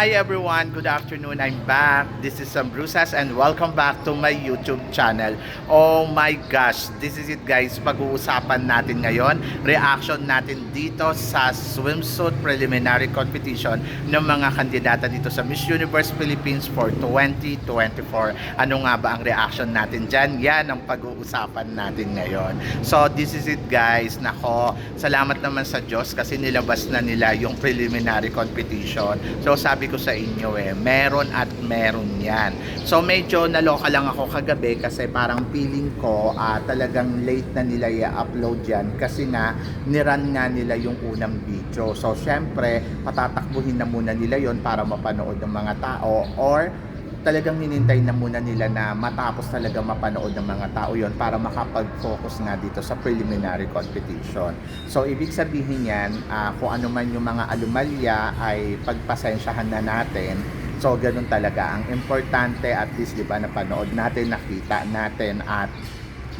Hi everyone, good afternoon. I'm back. This is Sam Brusas and welcome back to my YouTube channel. Oh my gosh, this is it guys. Pag-uusapan natin ngayon, reaction natin dito sa swimsuit preliminary competition ng mga kandidata dito sa Miss Universe Philippines for 2024. Ano nga ba ang reaction natin dyan? Yan ang pag-uusapan natin ngayon. So this is it guys. Nako, salamat naman sa Diyos kasi nilabas na nila yung preliminary competition. So sabi ko sa inyo meron at meron yan. So medyo naloka lang ako kagabi kasi parang feeling ko talagang late na nila i-upload yan kasi nga niran nga nila yung unang video. So syempre patatakbuhin na muna nila yon para mapanood ng mga tao or talagang hinintay na muna nila na matapos talaga mapanood ng mga tao yon para makapag-focus nga dito sa preliminary competition. So ibig sabihin yan, kung ano man yung mga alumalya ay pagpasensyahan na natin. So ganun talaga. Ang importante at least diba napanood natin, nakita natin at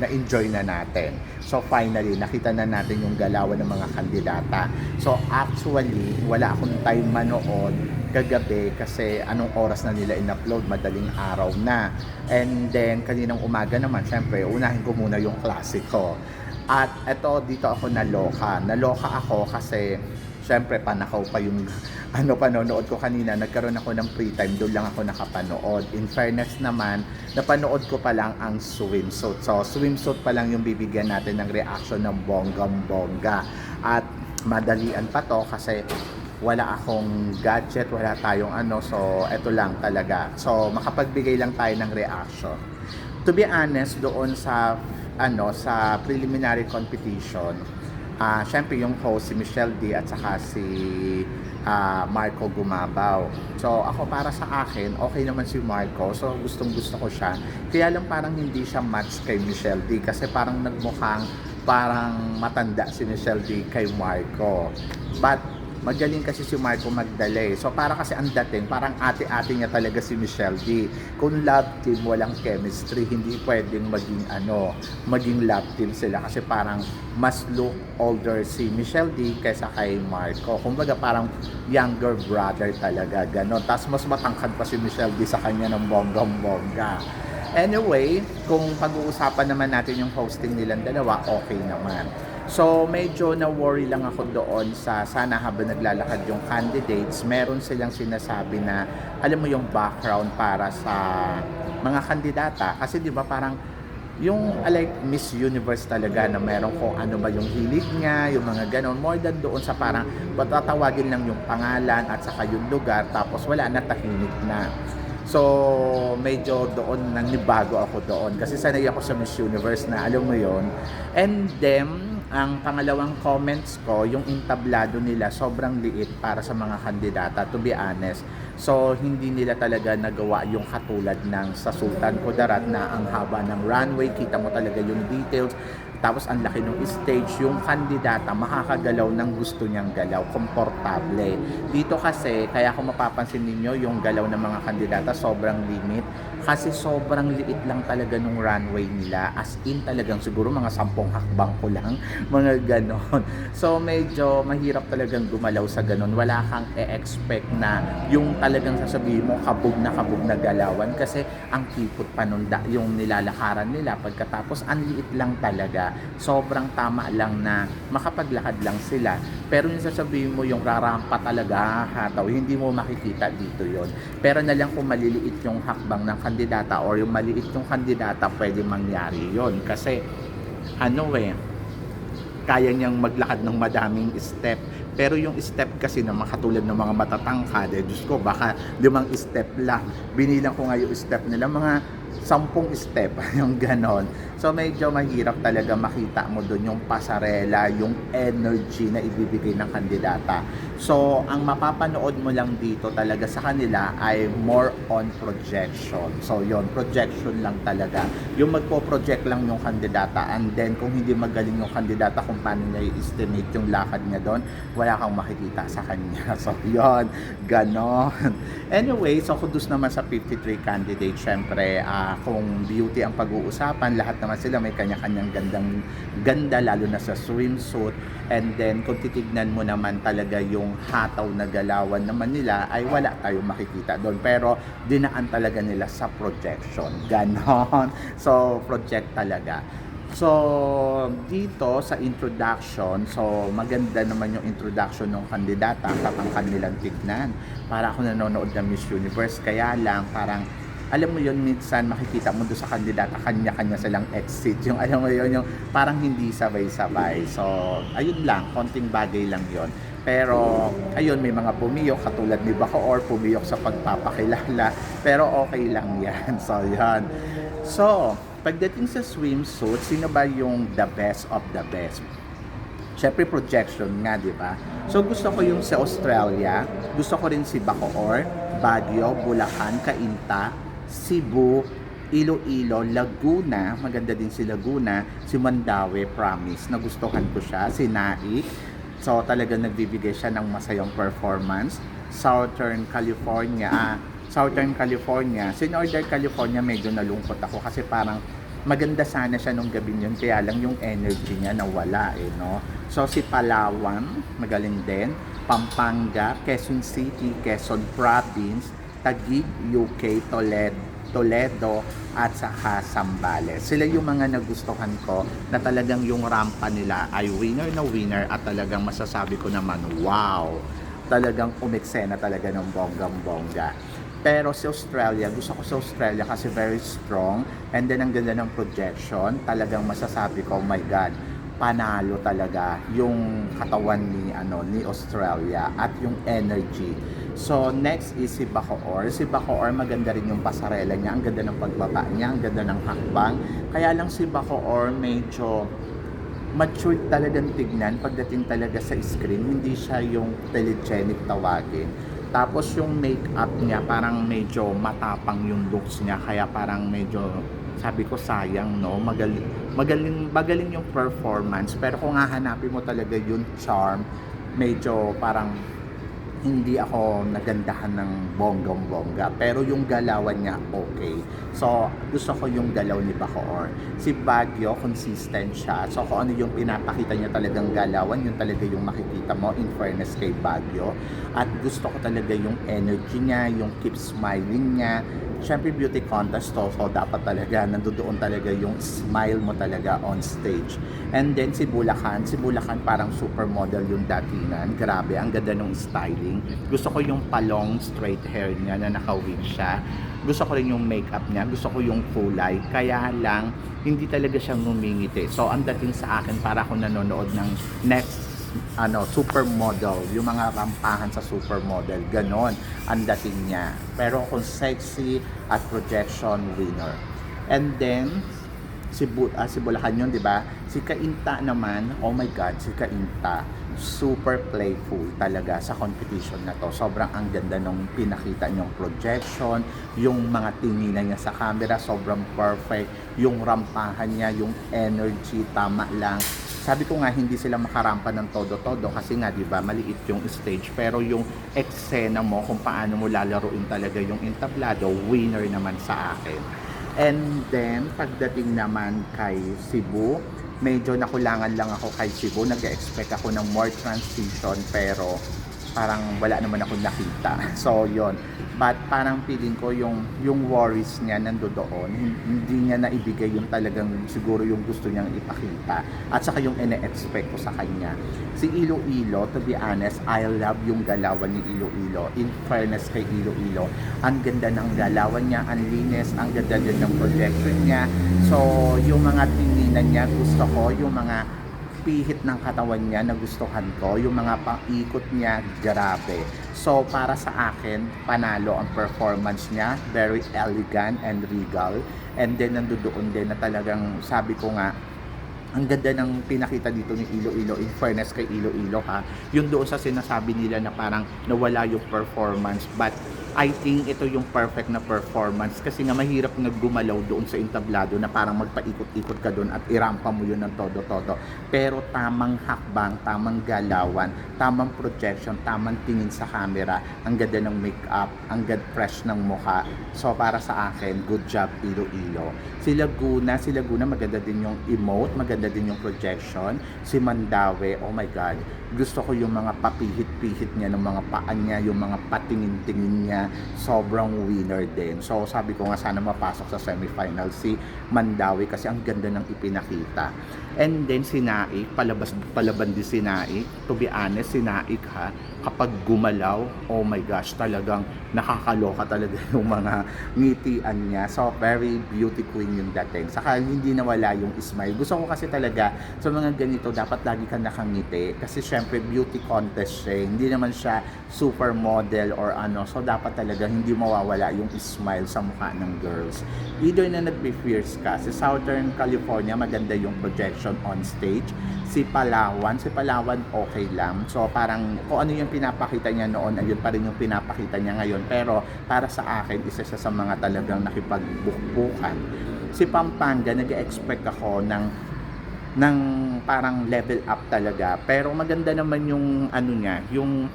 na-enjoy na natin. So finally, nakita na natin yung galawan ng mga kandidata. So actually, wala akong time manood kagabi kasi anong oras na nila in-upload, madaling araw na. And then, kaninang umaga naman, syempre, unahin ko muna yung klasiko. At eto, dito ako naloka. Naloka ako kasi syempre, panakaw pa yung panonood ko kanina. Nagkaroon ako ng free time, doon lang ako nakapanood. In fairness naman, napanood ko pa lang ang swimsuit. So, swimsuit pa lang yung bibigyan natin ng reaction ng bonggang-bongga. At madalian pa to kasi wala akong gadget, wala tayong so eto lang talaga. So, makapagbigay lang tayo ng reaction. To be honest, doon sa sa preliminary competition, syempre yung host si Michelle D at saka si Marco Gumabaw. So ako para sa akin, okay naman si Marco. So gustong gusto ko siya. Kaya lang parang hindi siya match kay Michelle D kasi parang nagmukhang parang matanda si Michelle D kay Marco. But magaling kasi si Marco magdala. So para kasi ang dating, parang ate-ate niya talaga si Michelle D. Kung love team, walang chemistry, hindi pwedeng maging love team sila kasi parang mas look older si Michelle D kaysa kay Marco. Kumbaga parang younger brother talaga, ganon. Tapos mas matangkad pa si Michelle D sa kanya ng bonggang-bongga. Anyway, kung pag-uusapan naman natin yung hosting nilang dalawa, okay naman. So medyo na-worry lang ako doon sa sana habang naglalakad yung candidates, meron silang sinasabi na alam mo yung background para sa mga kandidata. Kasi di ba parang yung like Miss Universe talaga na meron kung ano ba yung hilig niya, yung mga ganon. More than doon sa parang patatawagin lang yung pangalan at saka yung lugar tapos wala na, tahimik na. So, medyo doon nanibago ako doon kasi sanay ako sa Miss Universe na alam mo yon. And then ang pangalawang comments ko, yung entablado nila sobrang liit para sa mga kandidata, to be honest. So, hindi nila talaga nagawa yung katulad ng sa Sultan Kudarat na ang haba ng runway, kita mo talaga yung details. Tapos ang laki ng stage, yung kandidata makakagalaw ng gusto niyang galaw, komportable. Dito kasi, kaya kung mapapansin ninyo, yung galaw ng mga kandidata sobrang limit. Kasi sobrang liit lang talaga nung runway nila. As in talagang siguro mga 10 hakbang ko lang, mga ganon. So medyo mahirap talagang gumalaw sa ganon. Wala kang e-expect na yung talagang sasabihin mo kabog na galawan. Kasi ang kipot pa nun, yung nilalakaran nila. Pagkatapos ang liit lang talaga. Sobrang tama lang na makapaglakad lang sila. Pero yung sasabihin mo yung rarampa talaga, hataw, hindi mo makikita dito yon. Pero na lang kung maliliit yung hakbang ng kandidata or yung maliit yung kandidata, pwede mangyari yon. Kasi kaya niyang maglakad ng madaming step. Pero yung step kasi na katulad ng mga matatangkad, Diyos ko, baka 5 step lang. Binilang ko nga yung step nila, mga 10 step, yung ganon. So medyo mahirap talaga makita mo doon yung pasarela, yung energy na ibibigay ng kandidata. So ang mapapanood mo lang dito talaga sa kanila ay more on projection. So yon, projection lang talaga. Yung magpo-project lang yung kandidata, and then kung hindi magaling yung kandidata kung paano niya i-estimate yung lakad niya doon, wala kang makikita sa kanya. So yon, ganon. Anyway, so kudos naman sa 53 candidates. Syempre, kung beauty ang pag-uusapan, lahat naman sila may kanya-kanyang ganda, lalo na sa swimsuit. And then kung titignan mo naman talaga yung hataw na galawan naman nila, ay wala tayong makikita doon. Pero dinaan talaga nila sa projection. Ganon. So, project talaga. So, dito sa introduction, so maganda naman yung introduction ng kandidata, katangkan nilang tignan. Para ako nanonood ng Miss Universe, kaya lang parang, alam mo yun, minsan makikita mo doon sa kandidata, kanya-kanya silang exit. Yung alam mo yun, yung parang hindi sabay-sabay. So, ayun lang, konting bagay lang yon. Pero, ayun, may mga pumiyok, katulad ni Bacoor, pumiyok sa pagpapakilala. Pero okay lang yan. So, yan. So, pagdating sa swimsuit, sino ba yung the best of the best? Siyempre projection nga, di ba? So gusto ko yung sa Australia, gusto ko rin si Bacoor, Baguio, Bulacan, Cainta, Cebu, Iloilo, Laguna, maganda din si Laguna, si Mandaue, promise, nagustuhan ko siya, si Naik, so talagang nagbibigay siya ng masayang performance. Southern California, si Northern California medyo nalungkot ako kasi parang maganda sana siya nung gabi yun, kaya lang yung energy niya nawala no? So si Palawan, magaling din, Pampanga, Quezon City, Quezon Province, Taguig, UK, Toledo, at saka Zambales. Sila yung mga nagustuhan ko na talagang yung rampa nila ay winner na winner at talagang masasabi ko naman, wow! Talagang umeksena talaga ng bonggang-bongga. Pero si Australia, gusto ko sa Australia kasi very strong, and then ang ganda ng projection, talagang masasabi ko, oh my God, panalo talaga yung katawan ni Australia at yung energy. So next is si Bacoor. Si Bacoor, maganda rin yung pasarela niya, ang ganda ng pagbaba niya, ang ganda ng hakbang. Kaya lang si Bacoor medyo mature talagang tignan pagdating talaga sa screen, hindi siya yung telegenic tawagin. Tapos yung makeup niya, parang medyo matapang yung looks niya, kaya parang medyo, sabi ko sayang, no? Magaling yung performance, pero kung hahanapin mo talaga yung charm, medyo parang hindi ako nagandahan ng bonggong-bongga, pero yung galawan niya okay. So gusto ko yung galaw ni Bacoor. Si Baguio, consistent siya. So kung ano yung pinapakita niya talagang galawan, yun talaga yung makikita mo, in fairness kay Baguio. At gusto ko talaga yung energy niya, yung keep smiling niya. Siyempre beauty contest to, so dapat talaga nandoon talaga yung smile mo talaga on stage. And then si Bulacan parang supermodel yung datingan. Grabe, ang ganda ng styling. Gusto ko yung palong straight hair niya na naka-wig siya. Gusto ko rin yung makeup niya, gusto ko yung kulay. Kaya lang, hindi talaga siya ngumingiti. So ang dating sa akin, para ako nanonood ng next supermodel, yung mga rampahan sa supermodel, ganon ang dating niya. Pero kung sexy at projection, winner. And then si Bulacan yun, di ba? Si Cainta naman, oh my God, si Cainta, super playful talaga sa competition na to. Sobrang ang ganda nung pinakita niyong projection, yung mga tinginan niya sa camera, sobrang perfect. Yung rampahan niya, yung energy, tama lang. Sabi ko nga, hindi sila makarampa ng todo-todo kasi nga, di ba, maliit yung stage. Pero yung eksena mo, kung paano mo lalaruin talaga yung entablado, winner naman sa akin. And then, pagdating naman kay Cebu, medyo nakulangan lang ako kay Cebu. Nag-expect ako ng more transition, pero parang wala naman ako nakita. So, yon. But parang feeling ko yung worries niya nandoon, hindi niya naibigay yung talagang siguro yung gusto niyang ipakita. At saka yung ine-expect ko sa kanya. Si Iloilo, to be honest, I love yung galawan ni Iloilo. In fairness kay Iloilo, ang ganda ng galawan niya, ang linis, ang ganda din ng projection niya. So, yung mga tinginan niya, gusto ko, yung mga pihit ng katawan niya, nagustuhan ko. Yung mga pang-ikot niya, grabe. So, para sa akin, panalo ang performance niya. Very elegant and regal. And then, nandoon din na talagang, sabi ko nga, ang ganda ng pinakita dito ni Iloilo, in fairness kay Iloilo ha, yung doon sa sinasabi nila na parang nawala yung performance, but I think ito yung perfect na performance kasi nga mahirap nga gumalaw doon sa entablado na parang magpaikot-ikot ka doon at irampa mo yun ng todo-todo. Pero tamang hakbang, tamang galawan, tamang projection, tamang tingin sa camera, ang ganda ng makeup, ang ganda fresh ng mukha. So para sa akin, good job Iloilo. Si Laguna maganda din yung emote, maganda din yung projection. Si Mandawi, oh my God, gusto ko yung mga papihit-pihit niya ng mga paan niya, yung mga patingin-tingin niya, sobrang winner din. So sabi ko nga sana mapasok sa semifinal si Mandawi kasi ang ganda ng ipinakita. And then si Naik, palaban din si Naik. To be honest, si Naik kapag gumalaw, oh my gosh, talagang nakakaloka talaga yung mga ngitian niya. So very beauty queen yung dating. Saka hindi nawala yung smile. Gusto ko kasi talaga sa mga ganito dapat lagi kang nakangiti kasi syempre beauty contest siya. Hindi naman siya supermodel or ano. So dapat talaga hindi mawawala yung smile sa mukha ng girls. Either na nagbe-fierce ka. Si Southern California maganda yung projection on stage. Si Palawan okay lang. So parang kung ano yung pinapakita niya noon, ayun pa rin yung pinapakita niya ngayon. Pero para sa akin, isa siya sa mga talagang nakipagbukbukan. Si Pampanga, nag-expect ako ng parang level up talaga. Pero maganda naman yung ano niya, yung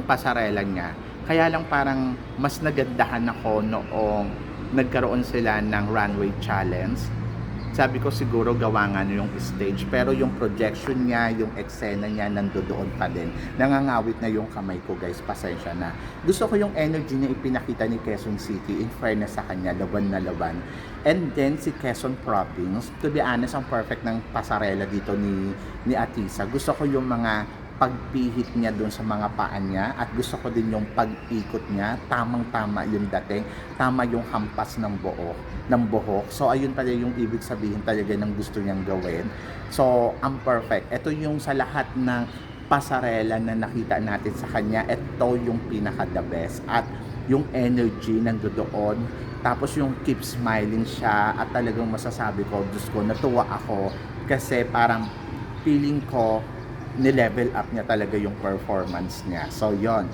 pasarela niya. Kaya lang parang mas nagandahan ako noong nagkaroon sila ng runway challenge. Sabi ko siguro gawa nga yung stage, pero yung projection niya, yung eksena niya nandoon pa din. Nangangawit na yung kamay ko guys, pasensya na. Gusto ko yung energy niya ipinakita ni Quezon City, in fairness sa kanya, laban na laban. And then si Quezon Province, to be honest, ang perfect ng pasarela dito ni Atisa. Gusto ko yung mga pagpihit niya doon sa mga paan niya at gusto ko din yung pag-ikot niya, tamang-tama yung dating, tama yung hampas ng buhok. So ayun pala yung ibig sabihin talaga ng gusto niyang gawin. So ang perfect. Ito yung sa lahat ng pasarela na nakita natin sa kanya, ito yung pinaka the best. At yung energy nandoon, tapos yung keep smiling siya at talagang masasabi ko, Diyos ko, natuwa ako kasi parang feeling ko ni-level up niya talaga yung performance niya. So, yon.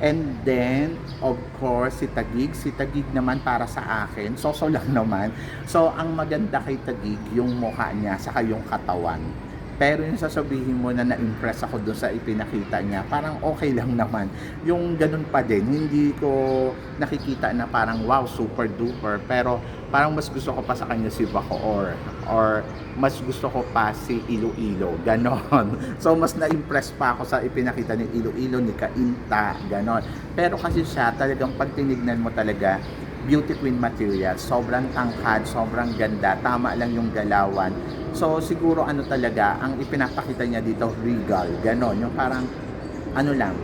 And then, of course, si Taguig naman para sa akin, so lang naman. So, ang maganda kay Taguig, yung mukha niya, saka yung katawan. Pero yung sasabihin mo na na-impress ako doon sa ipinakita niya, parang okay lang naman. Yung ganun pa din, hindi ko nakikita na parang wow, super duper. Pero parang mas gusto ko pa sa kanya si Bacoor or mas gusto ko pa si Iloilo, ganon. So mas na-impress pa ako sa ipinakita ni Iloilo, ni Kainta, ganon. Pero kasi siya, talagang pag tinignan mo talaga, beauty queen material, sobrang tangkad, sobrang ganda, tama lang yung galawan. So siguro ano talaga, ang ipinapakita niya dito, regal, ganon, yung parang ano lang,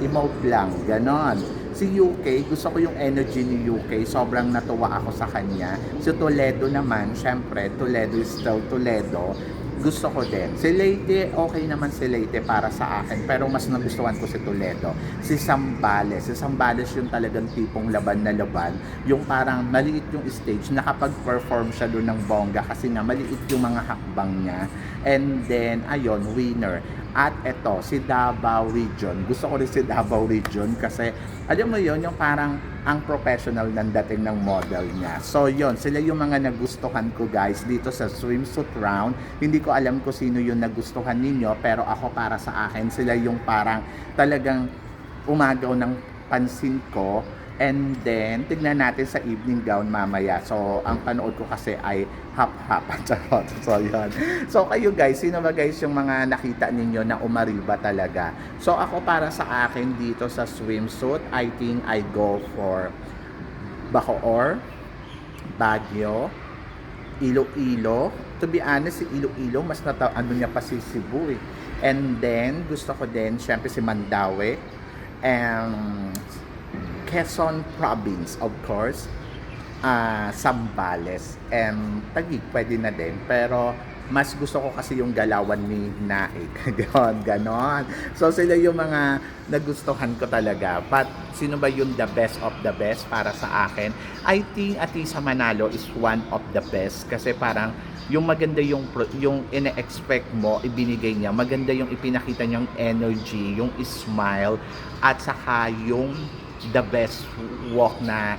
emote lang, ganon. Si UK, gusto ko yung energy ni UK, sobrang natuwa ako sa kanya. Si Toledo naman, syempre, Toledo is still Toledo, gusto ko din. Si Leyte, okay naman si Leyte para sa akin, pero mas nagustuhan ko si Toledo. Si Zambales yung talagang tipong laban na laban, yung parang maliit yung stage, nakapag-perform siya doon ng bongga kasi nga maliit yung mga hakbang niya. And then, ayun, winner. At eto, si Davao Region. Gusto ko rin si Davao Region kasi, alam mo yon yung parang ang professional ng dating ng model niya. So yon, sila yung mga nagustuhan ko guys dito sa swimsuit round. Hindi ko alam kung sino yung nagustuhan ninyo, pero ako para sa akin, sila yung parang talagang umagaw ng pansin ko. And then, tignan natin sa evening gown mamaya. So, ang panood ko kasi ay half-half. So, yun. So, kayo guys, sino ba guys yung mga nakita ninyo na umariba talaga? So, ako para sa akin dito sa swimsuit, I think I go for Bacoor, Baguio, Iloilo. To be honest, si Iloilo, mas ano niya pa si Cebu eh. And then, gusto ko din, syempre si Mandawi. And Quezon Province, of course, Zambales, and Taguig, pwede na din. Pero, mas gusto ko kasi yung galawan ni Naik. Ganon. So, sila yung mga nagustuhan ko talaga. But, sino ba yung the best of the best para sa akin? I think Atisa Manalo is one of the best. Kasi parang, yung maganda yung ine-expect mo, ibinigay niya. Maganda yung ipinakita niyang energy, yung smile, at saka yung the best walk na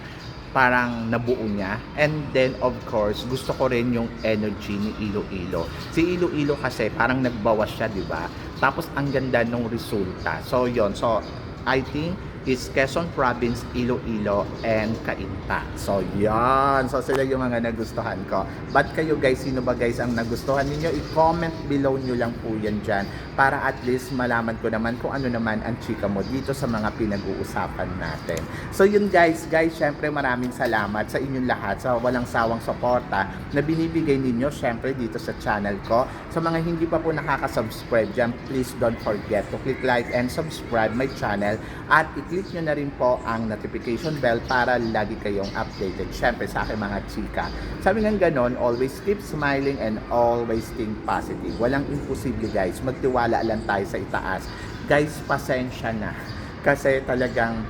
parang nabuo niya. And then of course, gusto ko rin yung energy ni Iloilo. Si Iloilo kasi parang nagbawas siya, di ba? Tapos ang ganda nung resulta. So yon. So I think is Quezon Province, Iloilo, and Cainta. So, yan. So, sila yung mga nagustuhan ko. But kayo guys, sino ba guys ang nagustuhan ninyo? I-comment below nyo lang po yan dyan para at least malaman ko naman kung ano naman ang chika mo dito sa mga pinag-uusapan natin. So, yun guys. Guys, syempre maraming salamat sa inyong lahat sa walang sawang suporta na binibigay ninyo syempre dito sa channel ko. Sa mga hindi pa po nakaka-subscribe dyan, please don't forget to click like and subscribe my channel at i-click nyo na rin po ang notification bell para lagi kayong updated syempre sa aking mga chika. Sabi nga ganon, always keep smiling and always think positive. Walang imposible guys, magtiwala lang tayo sa itaas. Guys, pasensya na kasi talagang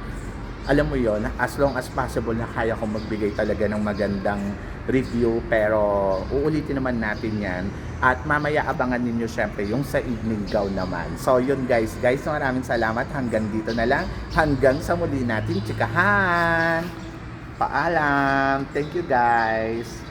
alam mo yon, as long as possible na kaya kong magbigay talaga ng magandang review, pero uulitin naman natin yan at mamaya abangan ninyo syempre yung sa evening gown naman. So yun guys, maraming salamat, hanggang dito na lang, hanggang sa muli natin chikahan. Paalam, thank you guys.